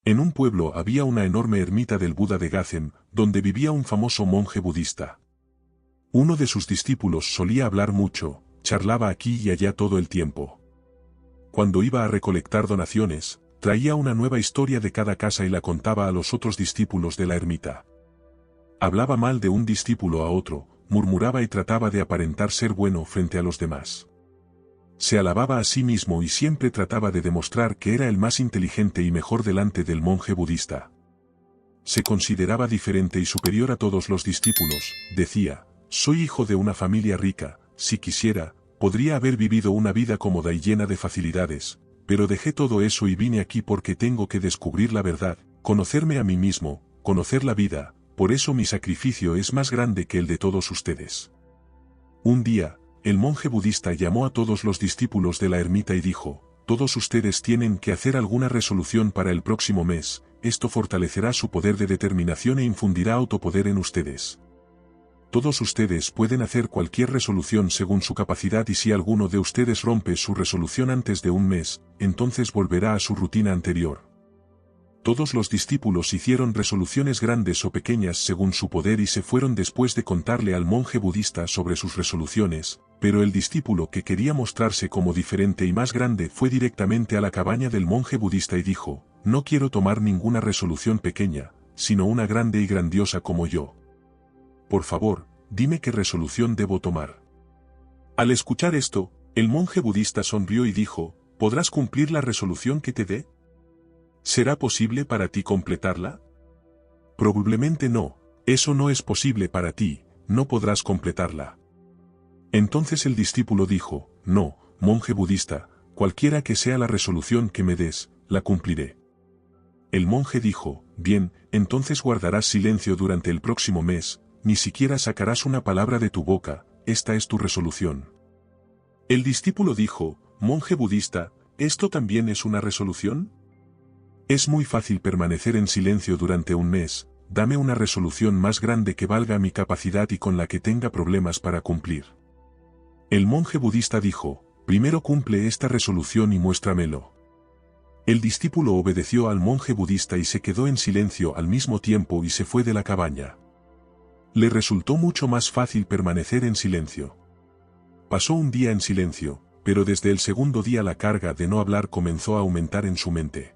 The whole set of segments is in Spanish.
En un pueblo había una enorme ermita del Buda de Gazen, donde vivía un famoso monje budista. Uno de sus discípulos solía hablar mucho, charlaba aquí y allá todo el tiempo. Cuando iba a recolectar donaciones, traía una nueva historia de cada casa y la contaba a los otros discípulos de la ermita. Hablaba mal de un discípulo a otro, murmuraba y trataba de aparentar ser bueno frente a los demás. Se alababa a sí mismo y siempre trataba de demostrar que era el más inteligente y mejor delante del monje budista. Se consideraba diferente y superior a todos los discípulos, decía, soy hijo de una familia rica, si quisiera, podría haber vivido una vida cómoda y llena de facilidades, pero dejé todo eso y vine aquí porque tengo que descubrir la verdad, conocerme a mí mismo, conocer la vida, por eso mi sacrificio es más grande que el de todos ustedes. Un día, el monje budista llamó a todos los discípulos de la ermita y dijo, todos ustedes tienen que hacer alguna resolución para el próximo mes, esto fortalecerá su poder de determinación e infundirá autopoder en ustedes. Todos ustedes pueden hacer cualquier resolución según su capacidad y si alguno de ustedes rompe su resolución antes de un mes, entonces volverá a su rutina anterior. Todos los discípulos hicieron resoluciones grandes o pequeñas según su poder y se fueron después de contarle al monje budista sobre sus resoluciones, pero el discípulo que quería mostrarse como diferente y más grande fue directamente a la cabaña del monje budista y dijo, no quiero tomar ninguna resolución pequeña, sino una grande y grandiosa como yo. Por favor, dime qué resolución debo tomar. Al escuchar esto, el monje budista sonrió y dijo, ¿podrás cumplir la resolución que te dé? ¿Será posible para ti completarla? Probablemente no, eso no es posible para ti, no podrás completarla. Entonces el discípulo dijo, no, monje budista, cualquiera que sea la resolución que me des, la cumpliré. El monje dijo, bien, entonces guardarás silencio durante el próximo mes, ni siquiera sacarás una palabra de tu boca, esta es tu resolución. El discípulo dijo, monje budista, ¿esto también es una resolución? Es muy fácil permanecer en silencio durante un mes, dame una resolución más grande que valga mi capacidad y con la que tenga problemas para cumplir. El monje budista dijo, primero cumple esta resolución y muéstramelo. El discípulo obedeció al monje budista y se quedó en silencio al mismo tiempo y se fue de la cabaña. Le resultó mucho más fácil permanecer en silencio. Pasó un día en silencio, pero desde el segundo día la carga de no hablar comenzó a aumentar en su mente.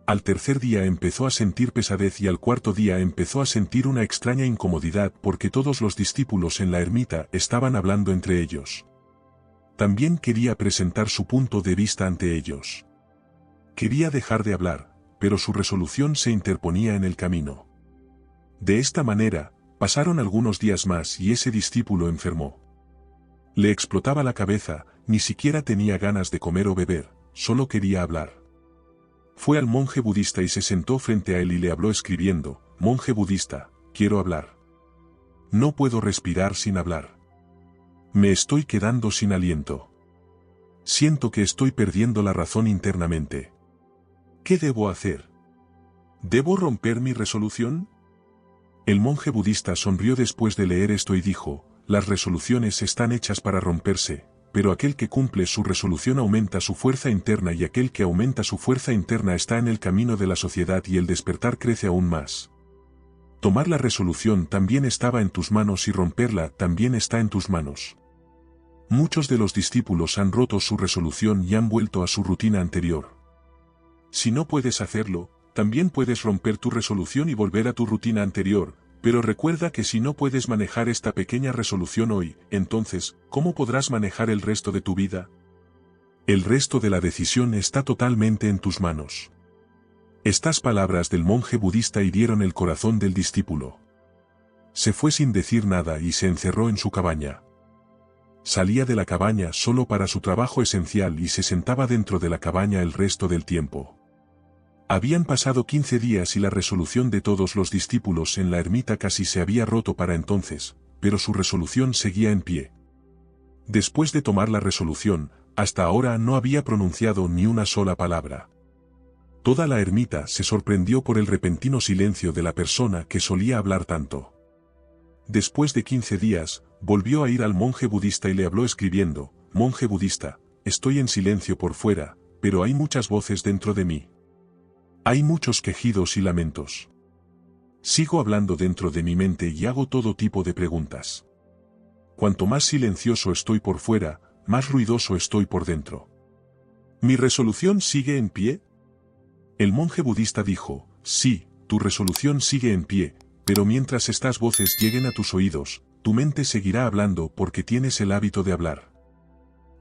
Al tercer día empezó a sentir pesadez y al cuarto día empezó a sentir una extraña incomodidad porque todos los discípulos en la ermita estaban hablando entre ellos. También quería presentar su punto de vista ante ellos. Quería dejar de hablar, pero su resolución se interponía en el camino. De esta manera, pasaron algunos días más y ese discípulo enfermó. Le explotaba la cabeza, ni siquiera tenía ganas de comer o beber, solo quería hablar. Fue al monje budista y se sentó frente a él y le habló escribiendo, monje budista, quiero hablar. No puedo respirar sin hablar. Me estoy quedando sin aliento. Siento que estoy perdiendo la razón internamente. ¿Qué debo hacer? ¿Debo romper mi resolución? El monje budista sonrió después de leer esto y dijo, las resoluciones están hechas para romperse, pero aquel que cumple su resolución aumenta su fuerza interna y aquel que aumenta su fuerza interna está en el camino de la sociedad y el despertar crece aún más. Tomar la resolución también estaba en tus manos y romperla también está en tus manos. Muchos de los discípulos han roto su resolución y han vuelto a su rutina anterior. Si no puedes hacerlo, también puedes romper tu resolución y volver a tu rutina anterior, pero recuerda que si no puedes manejar esta pequeña resolución hoy, entonces, ¿cómo podrás manejar el resto de tu vida? El resto de la decisión está totalmente en tus manos. Estas palabras del monje budista hirieron el corazón del discípulo. Se fue sin decir nada y se encerró en su cabaña. Salía de la cabaña solo para su trabajo esencial y se sentaba dentro de la cabaña el resto del tiempo. Habían pasado 15 días y la resolución de todos los discípulos en la ermita casi se había roto para entonces, pero su resolución seguía en pie. Después de tomar la resolución, hasta ahora no había pronunciado ni una sola palabra. Toda la ermita se sorprendió por el repentino silencio de la persona que solía hablar tanto. Después de 15 días, volvió a ir al monje budista y le habló escribiendo, monje budista, estoy en silencio por fuera, pero hay muchas voces dentro de mí. Hay muchos quejidos y lamentos. Sigo hablando dentro de mi mente y hago todo tipo de preguntas. Cuanto más silencioso estoy por fuera, más ruidoso estoy por dentro. ¿Mi resolución sigue en pie? El monje budista dijo, sí, tu resolución sigue en pie, pero mientras estas voces lleguen a tus oídos, tu mente seguirá hablando porque tienes el hábito de hablar.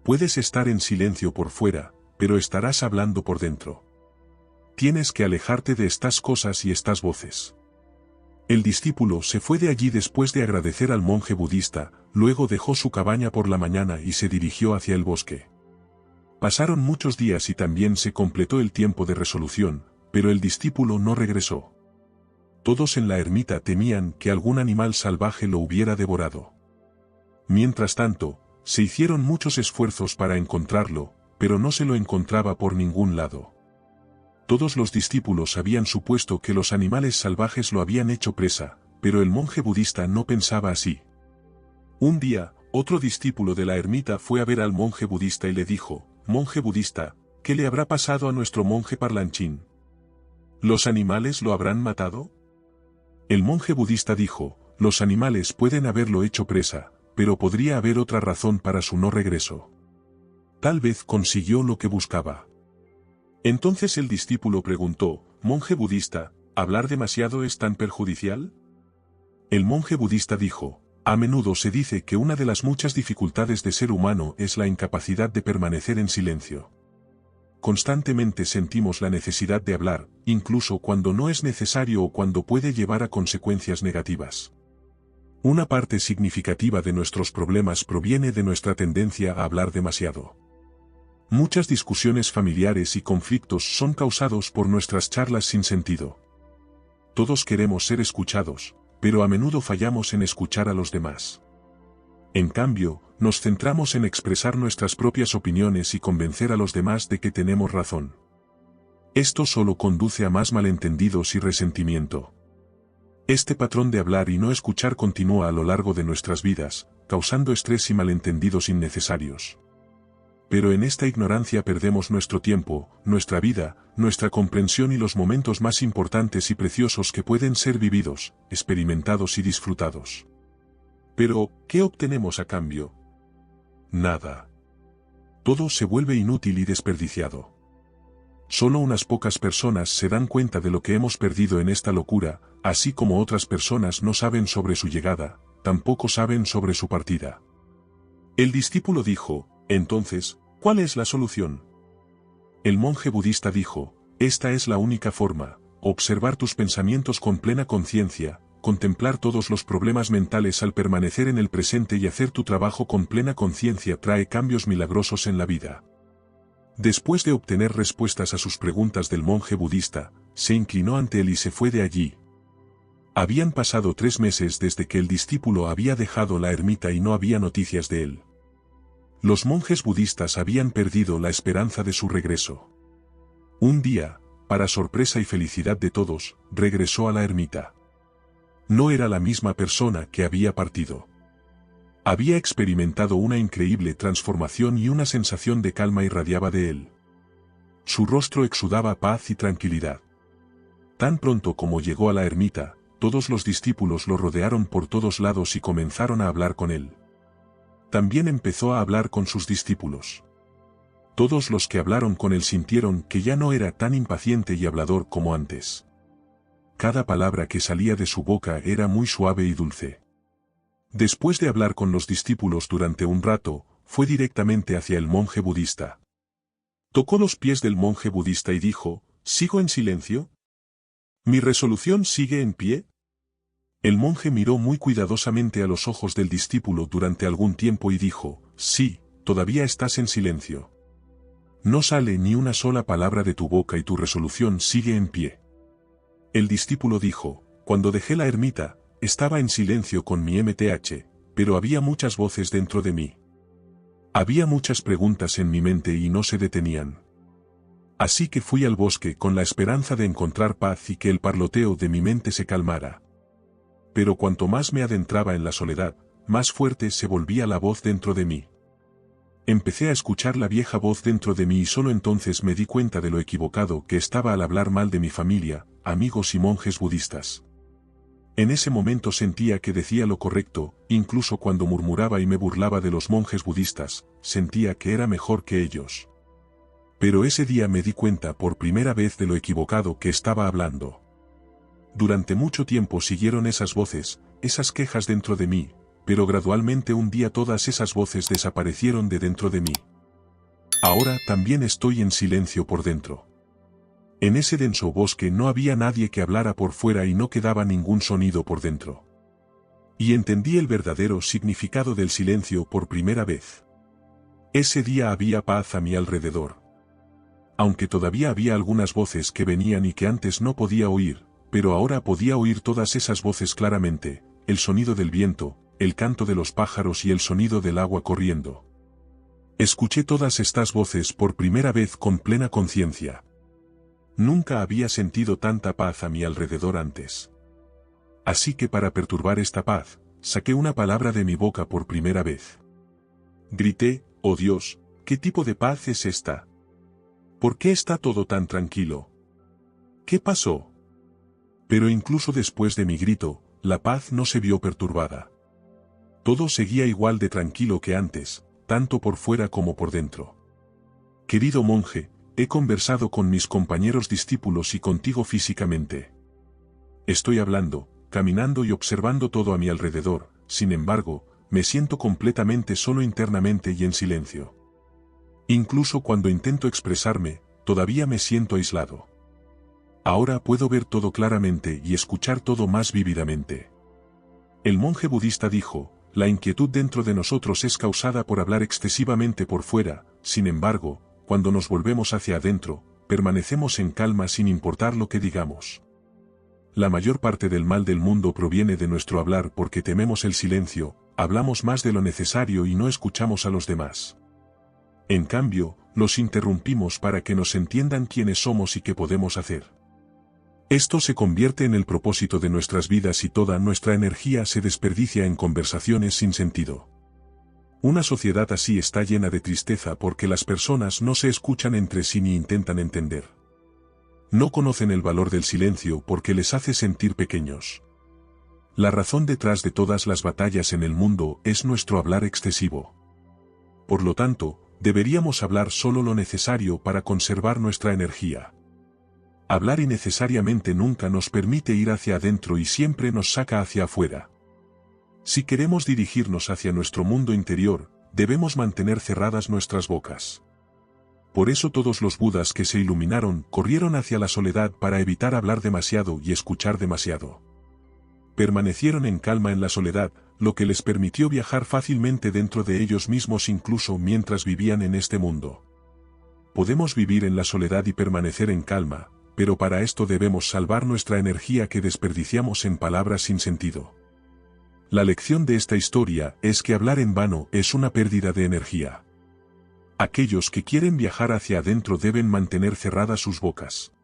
Puedes estar en silencio por fuera, pero estarás hablando por dentro. Tienes que alejarte de estas cosas y estas voces. El discípulo se fue de allí después de agradecer al monje budista, luego dejó su cabaña por la mañana y se dirigió hacia el bosque. Pasaron muchos días y también se completó el tiempo de resolución, pero el discípulo no regresó. Todos en la ermita temían que algún animal salvaje lo hubiera devorado. Mientras tanto, se hicieron muchos esfuerzos para encontrarlo, pero no se lo encontraba por ningún lado. Todos los discípulos habían supuesto que los animales salvajes lo habían hecho presa, pero el monje budista no pensaba así. Un día, otro discípulo de la ermita fue a ver al monje budista y le dijo, «Monje budista, ¿qué le habrá pasado a nuestro monje parlanchín? ¿Los animales lo habrán matado?» El monje budista dijo, «Los animales pueden haberlo hecho presa, pero podría haber otra razón para su no regreso. Tal vez consiguió lo que buscaba». Entonces el discípulo preguntó, «Monje budista, ¿hablar demasiado es tan perjudicial?» El monje budista dijo, «A menudo se dice que una de las muchas dificultades de ser humano es la incapacidad de permanecer en silencio. Constantemente sentimos la necesidad de hablar, incluso cuando no es necesario o cuando puede llevar a consecuencias negativas. Una parte significativa de nuestros problemas proviene de nuestra tendencia a hablar demasiado. Muchas discusiones familiares y conflictos son causados por nuestras charlas sin sentido. Todos queremos ser escuchados, pero a menudo fallamos en escuchar a los demás. En cambio, nos centramos en expresar nuestras propias opiniones y convencer a los demás de que tenemos razón. Esto solo conduce a más malentendidos y resentimiento. Este patrón de hablar y no escuchar continúa a lo largo de nuestras vidas, causando estrés y malentendidos innecesarios. Pero en esta ignorancia perdemos nuestro tiempo, nuestra vida, nuestra comprensión y los momentos más importantes y preciosos que pueden ser vividos, experimentados y disfrutados. Pero, ¿qué obtenemos a cambio? Nada. Todo se vuelve inútil y desperdiciado. Solo unas pocas personas se dan cuenta de lo que hemos perdido en esta locura, así como otras personas no saben sobre su llegada, tampoco saben sobre su partida. El discípulo dijo, entonces, ¿cuál es la solución? El monje budista dijo, esta es la única forma, observar tus pensamientos con plena conciencia, contemplar todos los problemas mentales al permanecer en el presente y hacer tu trabajo con plena conciencia trae cambios milagrosos en la vida. Después de obtener respuestas a sus preguntas del monje budista, se inclinó ante él y se fue de allí. Habían pasado 3 meses desde que el discípulo había dejado la ermita y no había noticias de él. Los monjes budistas habían perdido la esperanza de su regreso. Un día, para sorpresa y felicidad de todos, regresó a la ermita. No era la misma persona que había partido. Había experimentado una increíble transformación y una sensación de calma irradiaba de él. Su rostro exudaba paz y tranquilidad. Tan pronto como llegó a la ermita, todos los discípulos lo rodearon por todos lados y comenzaron a hablar con él. También empezó a hablar con sus discípulos. Todos los que hablaron con él sintieron que ya no era tan impaciente y hablador como antes. Cada palabra que salía de su boca era muy suave y dulce. Después de hablar con los discípulos durante un rato, fue directamente hacia el monje budista. Tocó los pies del monje budista y dijo, ¿sigo en silencio? ¿Mi resolución sigue en pie? El monje miró muy cuidadosamente a los ojos del discípulo durante algún tiempo y dijo, sí, todavía estás en silencio. No sale ni una sola palabra de tu boca y tu resolución sigue en pie. El discípulo dijo, cuando dejé la ermita, estaba en silencio con mi MTH, pero había muchas voces dentro de mí. Había muchas preguntas en mi mente y no se detenían. Así que fui al bosque con la esperanza de encontrar paz y que el parloteo de mi mente se calmara. Pero cuanto más me adentraba en la soledad, más fuerte se volvía la voz dentro de mí. Empecé a escuchar la vieja voz dentro de mí y solo entonces me di cuenta de lo equivocado que estaba al hablar mal de mi familia, amigos y monjes budistas. En ese momento sentía que decía lo correcto, incluso cuando murmuraba y me burlaba de los monjes budistas, sentía que era mejor que ellos. Pero ese día me di cuenta por primera vez de lo equivocado que estaba hablando. Durante mucho tiempo siguieron esas voces, esas quejas dentro de mí, pero gradualmente un día todas esas voces desaparecieron de dentro de mí. Ahora también estoy en silencio por dentro. En ese denso bosque no había nadie que hablara por fuera y no quedaba ningún sonido por dentro. Y entendí el verdadero significado del silencio por primera vez. Ese día había paz a mi alrededor. Aunque todavía había algunas voces que venían y que antes no podía oír, pero ahora podía oír todas esas voces claramente, el sonido del viento, el canto de los pájaros y el sonido del agua corriendo. Escuché todas estas voces por primera vez con plena conciencia. Nunca había sentido tanta paz a mi alrededor antes. Así que para perturbar esta paz, saqué una palabra de mi boca por primera vez. Grité, «Oh Dios, ¿qué tipo de paz es esta? ¿Por qué está todo tan tranquilo? ¿Qué pasó?» Pero incluso después de mi grito, la paz no se vio perturbada. Todo seguía igual de tranquilo que antes, tanto por fuera como por dentro. Querido monje, he conversado con mis compañeros discípulos y contigo físicamente. Estoy hablando, caminando y observando todo a mi alrededor, sin embargo, me siento completamente solo internamente y en silencio. Incluso cuando intento expresarme, todavía me siento aislado. Ahora puedo ver todo claramente y escuchar todo más vívidamente. El monje budista dijo, la inquietud dentro de nosotros es causada por hablar excesivamente por fuera, sin embargo, cuando nos volvemos hacia adentro, permanecemos en calma sin importar lo que digamos. La mayor parte del mal del mundo proviene de nuestro hablar porque tememos el silencio, hablamos más de lo necesario y no escuchamos a los demás. En cambio, los interrumpimos para que nos entiendan quiénes somos y qué podemos hacer. Esto se convierte en el propósito de nuestras vidas y toda nuestra energía se desperdicia en conversaciones sin sentido. Una sociedad así está llena de tristeza porque las personas no se escuchan entre sí ni intentan entender. No conocen el valor del silencio porque les hace sentir pequeños. La razón detrás de todas las batallas en el mundo es nuestro hablar excesivo. Por lo tanto, deberíamos hablar solo lo necesario para conservar nuestra energía. Hablar innecesariamente nunca nos permite ir hacia adentro y siempre nos saca hacia afuera. Si queremos dirigirnos hacia nuestro mundo interior, debemos mantener cerradas nuestras bocas. Por eso todos los budas que se iluminaron corrieron hacia la soledad para evitar hablar demasiado y escuchar demasiado. Permanecieron en calma en la soledad, lo que les permitió viajar fácilmente dentro de ellos mismos incluso mientras vivían en este mundo. Podemos vivir en la soledad y permanecer en calma, pero para esto debemos salvar nuestra energía que desperdiciamos en palabras sin sentido. La lección de esta historia es que hablar en vano es una pérdida de energía. Aquellos que quieren viajar hacia adentro deben mantener cerradas sus bocas.